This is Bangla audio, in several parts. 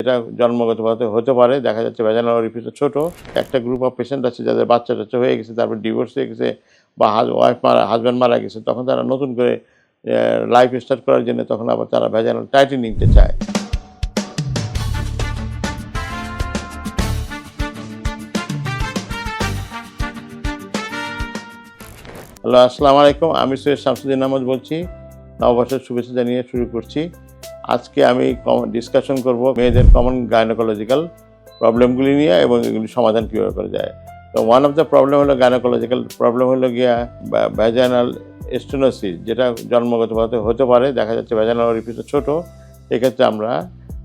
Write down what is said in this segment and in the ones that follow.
এটা জন্মগতভাবে হতে পারে। দেখা যাচ্ছে ভ্যাজাইনাল অরিফিসটা ছোট। একটা গ্রুপ অফ পেশেন্ট আছে যাদের বাচ্চা-টাচ্চা হয়ে গেছে, তারপর ডিভোর্স হয়ে গেছে বা হাসব্যান্ড মারা গেছে। তখন তারা নতুন করে লাইফ স্টার্ট করার জন্য তখন আবার তারা ভ্যাজাইনাল টাইটেনিংটা চায়। হ্যালো, আসসালামু আলাইকুম। আমি সৈয়দ শামসুদ্দিন আহমদ বলছি। নববর্ষের শুভেচ্ছা জানিয়ে শুরু করছি। আজকে আমি ডিসকাশন করব মেয়েদের কমন গাইনোকোলজিক্যাল প্রবলেমগুলি নিয়ে এবং এগুলি সমাধান কীভাবে করা যায়। তো ওয়ান অফ দ্য প্রবলেম হলো গাইনোকোলজিক্যাল প্রবলেম হলো গিয়া ভ্যাজাইনাল স্টেনোসিস, যেটা জন্মগতভাবে হতে পারে। দেখা যাচ্ছে ভ্যাজাইনাল অরিফিসটা ছোট। এক্ষেত্রে আমরা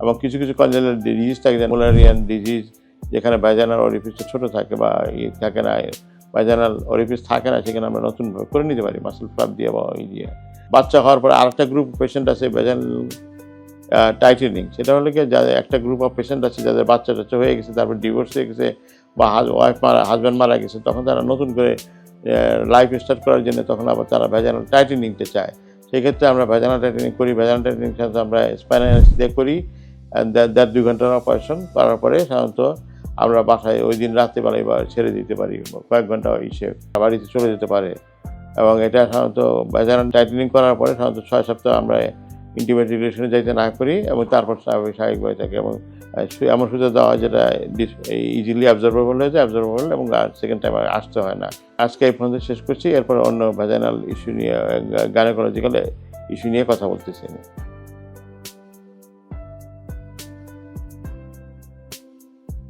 এবং কিছু কনজেনাল ডিজিজ থাকে, যেমন মুলারিয়ান ডিজিজ, যেখানে ভ্যাজাইনাল অরিফিসটা ছোট থাকে বা থাকে না, ভ্যাজাইনাল অরিফিস থাকে না, সেখানে আমরা নতুনভাবে করে নিতে পারি মাসল ফ্ল্যাপ দিয়ে বা এই দিয়ে। বাচ্চা হওয়ার পরে আরেকটা গ্রুপ পেশেন্ট আছে ভ্যাজাইনাল টাইটেনিং। সেটা হলো কি, যাদের একটা গ্রুপ অফ পেশেন্ট আছে যাদের বাচ্চা-টাচ্চা হয়ে গেছে, তারপর ডিভোর্স হয়ে গেছে বা হাসব্যান্ড মারা গেছে। তখন তারা নতুন করে লাইফ স্টার্ট করার জন্য তখন আবার তারা ভ্যাজাইনাল টাইটেনিংটা চায়। সেক্ষেত্রে আমরা ভ্যাজাইনাল টাইটেনিং করি। ভ্যাজাইনাল টাইটেনিং সাধারণত আমরা স্পাইনাল অ্যানেস্থেসিয়া করি। 1.5-2 ঘন্টার অপারেশন করার পরে সাধারণত আমরা বাসায় ওই দিন রাত্রেবেলায় বা ছেড়ে দিতে পারি, কয়েক ঘন্টা বাড়িতে চলে যেতে পারে। এবং এটা সাধারণত ভ্যাজাইনাল টাইটেনিং করার পরে সাধারণত 6 সপ্তাহ আমরা ইন্টিমেট রিলেশনে যাইতে না করি এবং তারপর স্বাভাবিকভাবে থাকে। এবং এমন সুযোগ দেওয়া হয় যেটা ইজিলি অ্যাবজর্বেবল হয়ে যায়, অ্যাবজর্বেবল, এবং সেকেন্ড টাইম আর আসতে হয় না। আজকে এই পর্যন্ত শেষ করছি। এরপর অন্য ভ্যাজাইনাল ইস্যু নিয়ে, গাইনোকোলজিক্যাল ইস্যু নিয়ে কথা বলতেছি।